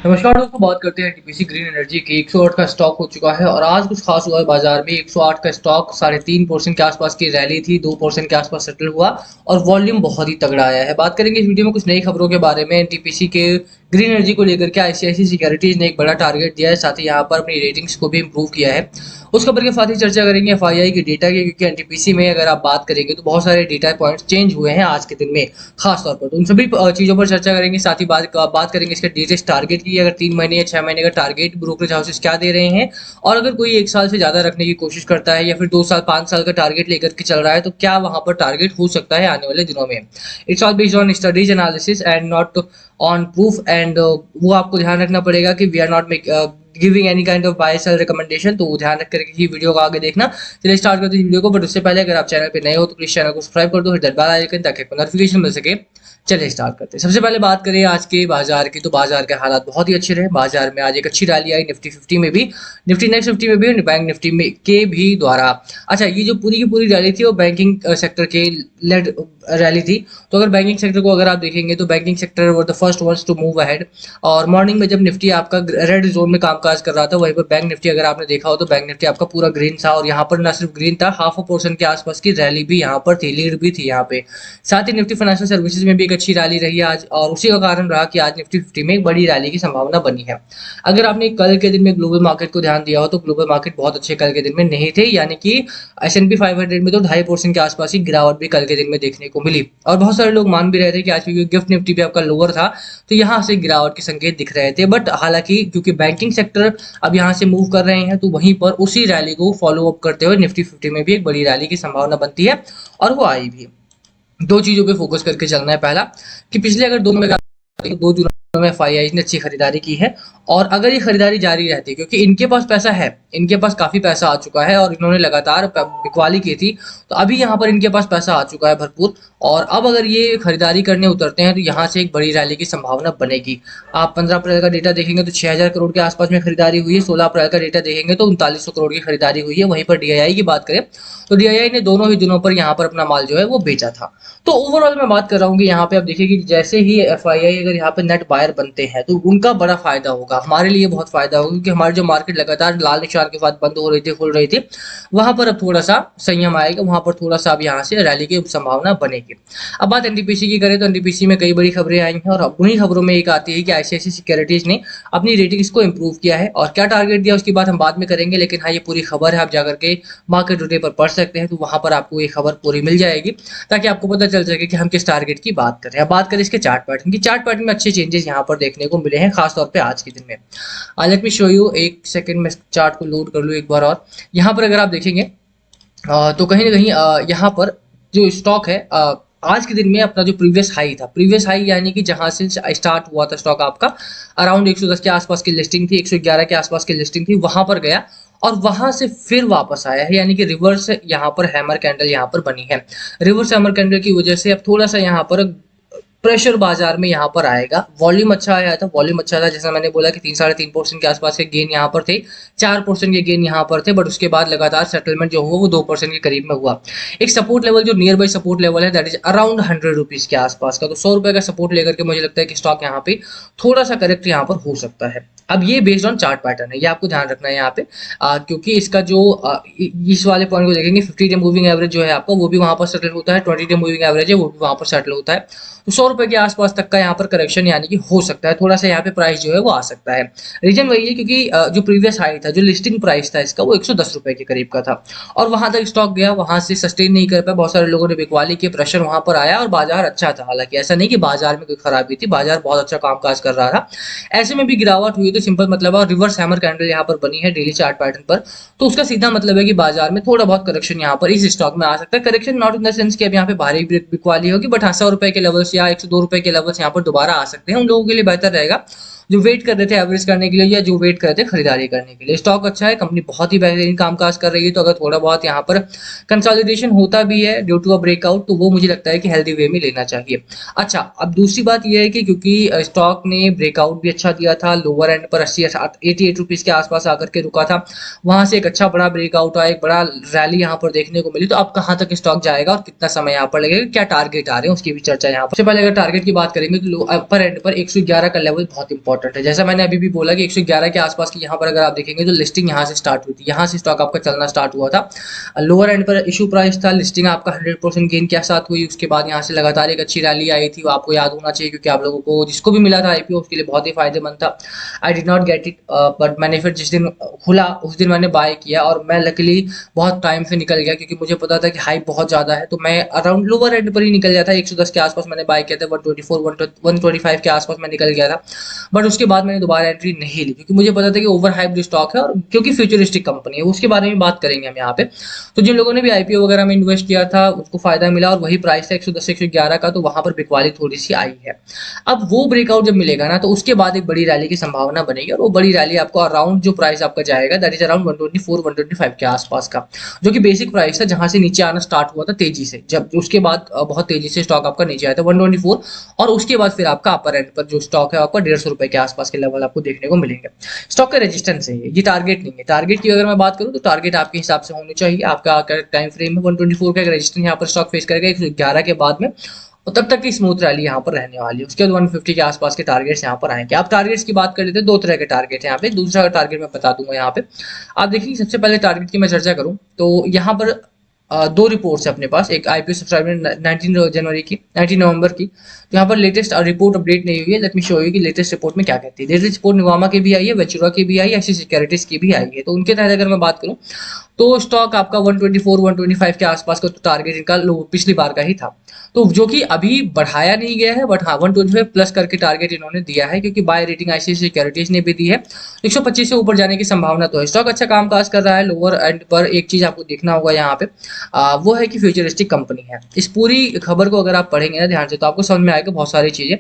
नमस्कार दोस्तों, बात करते हैं टीपीसी ग्रीन एनर्जी की। 108 का स्टॉक हो चुका है और आज कुछ खास हुआ है बाजार में। 108 का स्टॉक 3.5% के आसपास की रैली थी, 2% के आसपास सेटल हुआ और वॉल्यूम बहुत ही तगड़ा आया है। बात करेंगे इस वीडियो में कुछ नई खबरों के बारे में। टीपीसी के ग्रीन एनर्जी को लेकर के आईसीआईसी सिक्योरिटीज ने एक बड़ा टारगेट दिया है, साथ ही यहाँ पर अपनी रेटिंग्स को भी इम्प्रूव किया है। उस खबर के साथ ही चर्चा करेंगे एफआईआई के डेटा की, क्योंकि एनटीपीसी में अगर आप बात करेंगे तो बहुत सारे डेटा पॉइंट्स चेंज हुए हैं आज के दिन में खास तौर पर। तो उन सभी चीज़ों पर चर्चा करेंगे। साथ ही बात करेंगे इसके लेटेस्ट टारगेट की, अगर 3 महीने या 6 महीने का टारगेट ब्रोकरेज हाउसेस क्या दे रहे हैं, और अगर कोई 1 साल से ज़्यादा रखने की कोशिश करता है या फिर 2 साल 5 साल का टारगेट लेकर के चल रहा है, तो क्या वहां पर टारगेट हो सकता है आने वाले दिनों में। It's all based on studies analysis and not on proof. And वो आपको ध्यान रखना पड़ेगा कि we are not giving any kind of bye cell recommendation, तो ध्यान रख करके ही वीडियो को आगे देखना। चलिए स्टार्ट करते हैं वीडियो को, बट उससे पहले अगर आप चैनल पे नए हो तो प्लीज चैनल को सब्सक्राइब कर दो, हिट दैट बेल आइकन ताकि आपको नोटिफिकेशन मिल सके। चलिए स्टार्ट करते हैं। सबसे पहले बात करें आज के बाजार की, तो बाजार के हालात बहुत ही अच्छे रहे। बाजार में आज एक अच्छी रैली आई, निफ्टी 50 में भी, निफ्टी नेक्स्ट 50 में भी और बैंक निफ्टी में के भी द्वारा। अच्छा, ये जो पूरी की पूरी रैली थी वो बैंकिंग सेक्टर के लेड रैली थी। तो अगर बैंकिंग सेक्टर को अगर आप देखेंगे तो banking sector were the first ones to move ahead. और मॉर्निंग में जब निफ्टी आपका रेड जोन में कामकाज कर रहा था, वहीं पर बैंक निफ्टी अगर आपने देखा हो तो बैंक निफ्टी आपका पूरा ग्रीन था। और यहाँ पर ना सिर्फ ग्रीन था, 0.5% के आसपास की रैली भी यहाँ पर थी, लीड भी थी यहाँ पे। साथ ही निफ्टी फाइनेंशियल सर्विसेज में भी एक अच्छी रैली रही आज, और उसी का कारण रहा कि आज निफ्टी 50 में एक बड़ी रैली की संभावना बनी है। अगर आपने कल के दिन में ग्लोबल मार्केट को ध्यान दिया हो तो ग्लोबल मार्केट बहुत अच्छे कल के दिन में नहीं थे, यानी कि S&P 500 में तो 2.5% के आसपास ही गिरावट भी कल के दिन में देखने को मिली। और बहुत सारे लोग मान भी रहे थे कि आज क्योंकि गिफ्ट निफ्टी भी आपका लोअर था तो यहाँ से गिरावट के संकेत दिख रहे थे। बट हालांकि क्योंकि बैंकिंग सेक्टर अब यहाँ से मूव कर रहे हैं, तो वहीं पर उसी रैली को फॉलो अप करते हुए निफ्टी 50 में भी एक बड़ी रैली की संभावना बनती है, और वो आई भी। दो चीजों पे फोकस करके चलना है। पहला कि पिछले अगर 2 दिनों में एफआईआई ने अच्छी खरीदारी की है, और अगर ये खरीदारी जारी रहती है, क्योंकि इनके पास पैसा है, इनके पास काफी पैसा आ चुका है और इन्होंने लगातार बिकवाली की थी, तो अभी यहाँ पर इनके पास पैसा आ चुका है भरपूर। और अब अगर ये खरीदारी करने उतरते हैं तो यहाँ से एक बड़ी रैली की संभावना बनेगी। आप 15 अप्रैल का डेटा देखेंगे तो 6,000 करोड़ के आसपास में खरीदारी हुई है। 16 अप्रैल का डेटा देखेंगे तो 3900 करोड़ की खरीदारी हुई है। वहीं पर डीआईआई की बात करें तो डीआईआई ने दोनों ही दिनों पर यहाँ पर अपना माल जो है वो बेचा था। तो ओवरऑल मैं बात कर रहा हूँ कि यहाँ पे आप देखिए कि जैसे ही एफआईआई अगर यहाँ पे नेट बायर बनते हैं तो उनका बड़ा फायदा होगा, हमारे लिए बहुत फायदा होगा, क्योंकि हमारी जो मार्केट लगातार लाल निशान के साथ बंद हो रही थी, खुल रही थी, वहां पर अब थोड़ा सा संयम आएगा, वहां पर थोड़ा सा अब यहाँ से रैली की संभावना बनेगी। अब बात एनटीपीसी की करें तो एनटीपीसी में कई बड़ी खबरें आई हैं, और उन्हीं खबरों में एक आती है कि आईसीआईसी सिक्योरिटीज ने अपनी रेटिंग्स को इंप्रूव किया है। और क्या टारगेट दिया उसकी बात हम बाद में करेंगे, लेकिन हाँ, ये पूरी खबर है, आप जाकर के मार्केट टुडे पर पढ़ सकते हैं, तो वहां पर आपको ये खबर पूरी मिल जाएगी, ताकि आपको पता चल सके कि हम किस टारगेट की बात कर रहे हैं। बात करें इसके चार्ट पैटर्न की, चार्ट पैटर्न में अच्छे चेंजेस यहाँ पर देखने को मिले हैं, खासतौर पे आज के दिन में। लेट मी शो यू, एक सेकंड में चार्ट को लोड कर लूँ एक बार। और यहाँ पर अगर आप देखेंगे तो कहीं ना कहीं यहाँ पर जो स्टॉक है आज के दिन में अपना जो प्रीवियस हाई था, प्रीवियस हाई यानी कि जहां से स्टार्ट हुआ था स्टॉक आपका, अराउंड 110 के आसपास की लिस्टिंग थी, 111 के आसपास की लिस्टिंग थी, वहां पर गया और वहां से फिर वापस आया है, यानी कि रिवर्स यहाँ पर हैमर कैंडल यहाँ पर बनी है। रिवर्स हैमर कैंडल की वजह से अब थोड़ा सा यहाँ पर प्रेशर बाजार में यहाँ पर आएगा। वॉल्यूम अच्छा आया था, वॉल्यूम अच्छा था, जैसा मैंने बोला कि 3-3.5% के आसपास के गेन यहाँ पर थे, 4% के गेन यहाँ पर थे, बट उसके बाद लगातार सेटलमेंट जो हुआ वो 2% के करीब में हुआ। एक सपोर्ट लेवल जो नियर बाई सपोर्ट लेवल है, दैट इज अराउंड 100 रुपीज के आसपास का, तो 100 रुपए का सपोर्ट लेकर के मुझे लगता है कि स्टॉक यहाँ पे थोड़ा सा करेक्ट यहाँ पर हो सकता है। अब ये बेस्ड ऑन चार्ट पैटर्न है, ये आपको ध्यान रखना है यहाँ पे, क्योंकि इसका जो इस वाले पॉइंट को देखेंगे, 50 डे मूविंग एवरेज जो है आपका वो भी वहां पर सेटल होता है, 20 डे मूविंग एवरेज है वो भी वहां पर सेटल होता है। तो 100 रुपए के आसपास तक का यहाँ पर करेक्शन यानी कि हो सकता है, थोड़ा सा यहाँ पे प्राइस जो है वो आ सकता है। रीजन वही है क्योंकि जो प्रीवियस हाई था, जो लिस्टिंग प्राइस था इसका, वो 110 रुपए के करीब का था, और वहां तक स्टॉक गया, वहां से सस्टेन नहीं कर पाया, बहुत सारे लोगों ने बिकवाली की, प्रेशर वहां पर आया और बाजार अच्छा था। हालांकि ऐसा नहीं कि बाजार में कोई खराबी थी, बाजार बहुत अच्छा कामकाज कर रहा था, ऐसे में भी गिरावट हुई, तो सिंपल मतलब है रिवर्स हैमर कैंडल यहाँ पर बनी है डेली चार्ट पैटर्न पर, तो उसका सीधा मतलब है कि बाजार में थोड़ा बहुत करेक्शन यहाँ पर इस स्टॉक में आ सकता है। Correction not in the sense कि अब यहाँ पे भारी बिकवाली होगी, बट हाँ, 100 रुपए के लेवल्स या 102 रुपए के लेवल्स यहाँ पर दोबारा आ सकते हैं। उन लोगों के लिए बेहतर रहेगा जो वेट कर रहे थे एवरेज करने के लिए, या जो वेट कर रहे थे खरीदारी करने के लिए। स्टॉक अच्छा है, कंपनी बहुत ही बेहतरीन कामकाज कर रही है, तो अगर थोड़ा बहुत यहाँ पर कंसोलिडेशन होता भी है ड्यू टू अ ब्रेकआउट, तो वो मुझे लगता है कि हेल्दी वे में लेना चाहिए। अच्छा, अब दूसरी बात यह है कि क्योंकि स्टॉक ने ब्रेकआउट भी अच्छा दिया था, लोअर एंड पर 88 रुपीज के आसपास आकर के रुका था, वहां से एक अच्छा बड़ा ब्रेकआउट आया, एक बड़ा रैली यहाँ पर देखने को मिली, तो अब कहाँ तक स्टॉक जाएगा और कितना समय यहाँ पर लगेगा, क्या टारगेट आ रहे हैं उसकी भी चर्चा यहाँ पर। सबसे पहले अगर टारगेट की बात करेंगे तो अपर एंड पर 111 का लेवल बहुत इंपॉर्टेंट इंपॉर्टेंट है। जैसा मैंने अभी भी बोला कि 111 के आसपास की यहाँ पर अगर आप देखेंगे तो लिस्टिंग यहाँ से स्टार्ट हुई थी, यहाँ से स्टॉक आपका चलना स्टार्ट हुआ था। लोअर एंड पर इशू प्राइस था, लिस्टिंग आपका 100% गेन के साथ हुई, उसके बाद यहाँ से लगातार एक अच्छी रैली आई थी, वो आपको याद होना चाहिए क्योंकि आप लोगों को जिसको भी मिला था आईपीओ उसके लिए बहुत ही फायदेमंद था। I did not get it, but मैंने फिर जिस दिन खुला उस दिन मैंने बाय किया और मैं लकीली बहुत टाइम से निकल गया क्योंकि मुझे पता था कि हाइप बहुत ज़्यादा है, तो मैं अराउंड लोअर एंड पर ही निकल गया था। 110 के आसपास मैंने बाय किया था, 124 125 के आसपास मैं निकल गया था। बट उसके बाद मैंने दोबारा एंट्री नहीं ली क्योंकि मुझे पता था कि ओवर हाइप स्टॉक है और क्योंकि फ्यूचरिस्टिक कंपनी है, उसके बारे में बात करेंगे हम यहाँ पे। तो जिन लोगों ने भी आईपीओ वगैरह में इन्वेस्ट किया था उसको फायदा मिला और वही प्राइस है 110 से 111 का, तो वहां पर बिकवाली थोड़ी सी आई है। अब वो ब्रेकआउट जब मिलेगा ना तो उसके बाद एक बड़ी रैली की संभावना बनेगी और वो बड़ी रैली आपको अराउंड जो प्राइस आपका जाएगा दैट इज अराउंड 124 125 के आसपास का, जो कि बेसिक प्राइस था जहां से नीचे आना स्टार्ट हुआ था तेजी से, जब उसके बाद बहुत तेजी से स्टॉक आपका नीचे आया था 124 और उसके बाद फिर आपका अपर एंड पर जो स्टॉक है आपका 150 रुपए के आसपास के लेवल आपको देखने को मिलेंगे। स्टॉक का रेजिस्टेंस है ये टारगेट नहीं है। टारगेट की अगर मैं बात करूं तो टारगेट आपके हिसाब से होनी चाहिए, आपका टाइम फ्रेम में 124 का रेजिस्टेंस यहाँ पर स्टॉक फेस करेगा 111 के बाद में, और तब तक की स्मूथ रैली यहाँ पर रहने वाली है। उसके बाद 150 के आसपास के टारगेट्स यहाँ पर आएंगे। आप टारगेट्स की बात कर लेते हैं, दो तरह के टारगेट है यहाँ पे, दूसरा टारगेट मैं बता दूंगा यहाँ पे। आप देखिए सबसे पहले टारगेट की मैं चर्चा करूँ तो यहाँ पर दो रिपोर्ट्स है अपने पास, एक आईपीओ सब्सक्राइबर 19 जनवरी की 19 नवंबर की, तो यहाँ पर लेटेस्ट रिपोर्ट अपडेट नहीं हुई है। लेट मी शो यू कि लेटेस्ट रिपोर्ट में क्या कहती है। लेटेस्ट रिपोर्ट निवामा की भी आई है, वेचुरा की भी आई है, एक्सिस सिक्योरिटीज की भी आई है। तो उनके तहत अगर मैं बात करूँ तो स्टॉक आपका 124 125 के आसपास का तो टारगेट इनका पिछली बार का ही था, तो जो कि अभी बढ़ाया नहीं गया है, बट हाँ 125 प्लस करके टारगेट इन्होंने दिया है क्योंकि बाय रेटिंग आईसीआईसीआई सिक्योरिटीज ने भी दी है। 125 से ऊपर जाने की संभावना तो है। स्टॉक अच्छा कामकाज कर रहा है। लोअर एंड पर एक चीज आपको देखना होगा यहाँ पे, वो है कि फ्यूचरिस्टिक कंपनी है। इस पूरी खबर को अगर आप पढ़ेंगे ना ध्यान से तो आपको समझ में आएगा बहुत सारी चीजें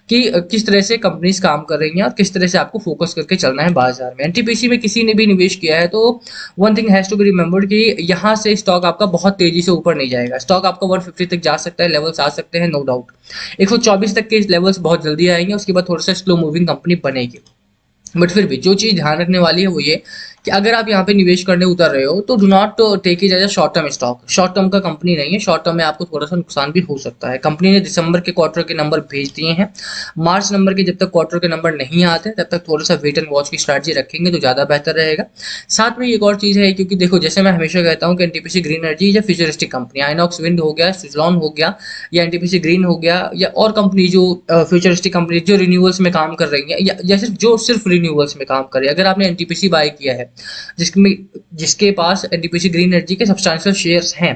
कि किस तरह से कंपनीज काम कर रही हैं और किस तरह से आपको फोकस करके चलना है बाजार में। एनटीपीसी में किसी ने भी निवेश किया है तो one thing has to be remembered कि यहाँ से स्टॉक आपका बहुत तेजी से ऊपर नहीं जाएगा। स्टॉक आपका 150 तक जा सकता है, लेवल्स आ सकते हैं नो डाउट। 124 तक के लेवल्स बहुत जल्दी आएंगे, उसके बाद थोड़ा सा स्लो मूविंग कंपनी बनेगी। बट फिर भी जो चीज़ ध्यान रखने वाली है वो ये कि अगर आप यहाँ पे निवेश करने उतर रहे हो तो do not take it as a short term stock. Short term का कंपनी नहीं है, शॉर्ट टर्म में आपको थोड़ा सा नुकसान भी हो सकता है। कंपनी ने दिसंबर के क्वार्टर के नंबर भेज दिए हैं, मार्च नंबर के जब तक क्वार्टर के नंबर नहीं आते तब तक थोड़ा सा वेट एंड वॉच की स्ट्रैटेजी रखेंगे तो ज़्यादा बेहतर रहेगा। साथ में एक और चीज़ है क्योंकि देखो जैसे मैं हमेशा कहता हूँ कि एनटीपीसी ग्रीन एनर्जी या फ्यूचरिस्टिक कंपनी, आइनॉक्स विंड हो गया, सुजलॉन हो गया या एनटीपीसी ग्रीन हो गया या और कंपनी जो फ्यूचरिस्टिक कंपनी जो रिन्यूअल्स में काम कर रही है या जो सिर्फ रिन्यूअल्स में काम कर रही है। अगर आपने एनटीपीसी बाय किया है जिसके पास एनटीपीसी ग्रीन एनर्जी के सब्सटैंशियल शेयर्स हैं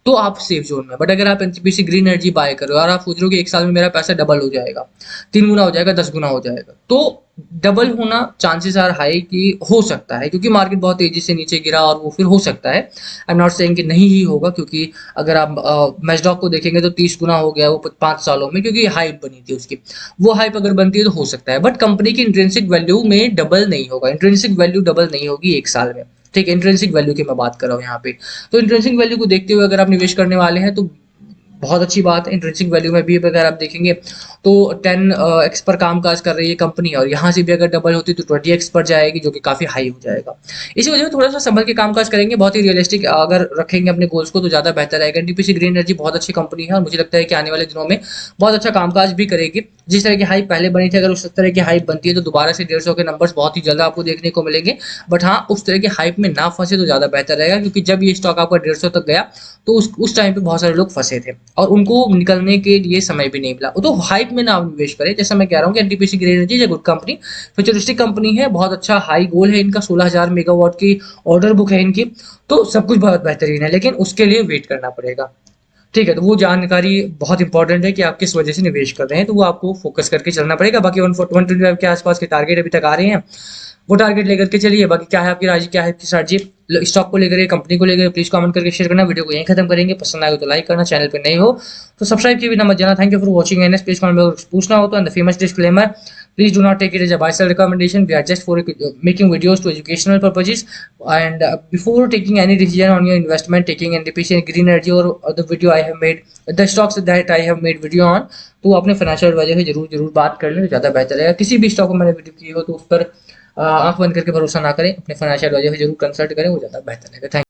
तो आप सेफ जोन में। बट अगर आप एनटीपीसी ग्रीन एनर्जी बाय कर रहे हो और आप सोच रहे हो कि एक साल में मेरा पैसा डबल हो जाएगा, 3 गुना हो जाएगा, 10 गुना हो जाएगा, तो डबल होना चांसेस आर हाई कि हो सकता है क्योंकि मार्केट बहुत तेजी से नीचे गिरा और वो फिर हो सकता है। आई एम नॉट सेइंग कि नहीं ही होगा क्योंकि अगर आप मैचडॉक को देखेंगे तो 30 गुना हो गया वो 5 सालों में क्योंकि हाइप बनी थी उसकी। वो हाइप अगर बनती है तो हो सकता है, बट कंपनी की इंट्रिंसिक वैल्यू में डबल नहीं होगा। इंट्रिंसिक वैल्यू डबल नहीं होगी एक साल में। ठीक है, इंट्रिंसिक वैल्यू की मैं बात कर रहा हूँ यहाँ पे। तो इंट्रिंसिक वैल्यू को देखते हुए अगर आप निवेश करने वाले हैं तो बहुत अच्छी बात है। इंट्रिंसिक वैल्यू में भी अगर आप देखेंगे तो 10x पर कामकाज कर रही है कंपनी और यहाँ से भी अगर डबल होती तो 20x पर जाएगी जो कि काफी हाई हो जाएगा। इसी वजह से थोड़ा सा संभल के कामकाज करेंगे, बहुत ही रियलिस्टिक अगर रखेंगे अपने गोल्स को तो ज्यादा बेहतर रहेगा। एनटीपीसी ग्रीन एनर्जी बहुत अच्छी कंपनी है और मुझे लगता है कि आने वाले दिनों में बहुत अच्छा कामकाज भी करेगी। जिस तरह की हाइप पहले बनी थी अगर उस तरह की हाइप बनती है तो दोबारा से 150 के नंबर्स बहुत ही जल्द आपको देखने को मिलेंगे। बट हाँ उस तरह की हाइप में ना फंसे तो ज्यादा बेहतर रहेगा क्योंकि जब ये स्टॉक आपका 150 तक गया तो उस टाइम पे बहुत सारे लोग फंसे थे और उनको निकलने के लिए समय भी नहीं मिला। तो हाइप में ना निवेश करें। जैसा मैं कह रहा हूँ कि NTPC green energy is a good company, futuristic company है, बहुत अच्छा हाई गोल है इनका, 16,000 मेगावाट की ऑर्डर बुक है इनकी, तो सब कुछ बहुत बेहतरीन है, लेकिन उसके लिए वेट करना पड़ेगा। ठीक है, तो वो जानकारी बहुत इंपॉर्टेंट है कि आप किस वजह से निवेश कर रहे हैं, तो वो आपको फोकस करके चलना पड़ेगा। बाकी 125 के आसपास के टारगेट अभी तक आ रहे हैं, वो टारगेट लेकर के चलिए। बाकी क्या है आपकी राय, क्या है आपकी स्ट्रैटेजी स्टॉक को लेकर, कंपनी को लेकर, प्लीज कमेंट करके शेयर करना। वीडियो को यहीं खत्म करेंगे। पसंद आए तो लाइक करना, चैनल पे नहीं हो तो सब्सक्राइब किए बिना मत जाना। Thank you for watching NS. Please comment में पूछना हो तो and the famous disclaimer, please do not take it as a buy sell recommendation. We are just for making videos to educational purposes, and before taking any decision on your investment, taking NTPC and green energy or the video I have made, the stocks that I have made video on, तो अपने financial adviser से जरूर बात कर लें तो ज़्यादा बेहतर रहेगा। किसी भी स्टॉक को मैंने वीडियो की हो तो उस पर आंख बंद करके भरोसा ना करें, अपने फाइनेंशियल एडवाइजर से जरूर कंसल्ट करें, वो ज़्यादा बेहतर रहेगा। थैंक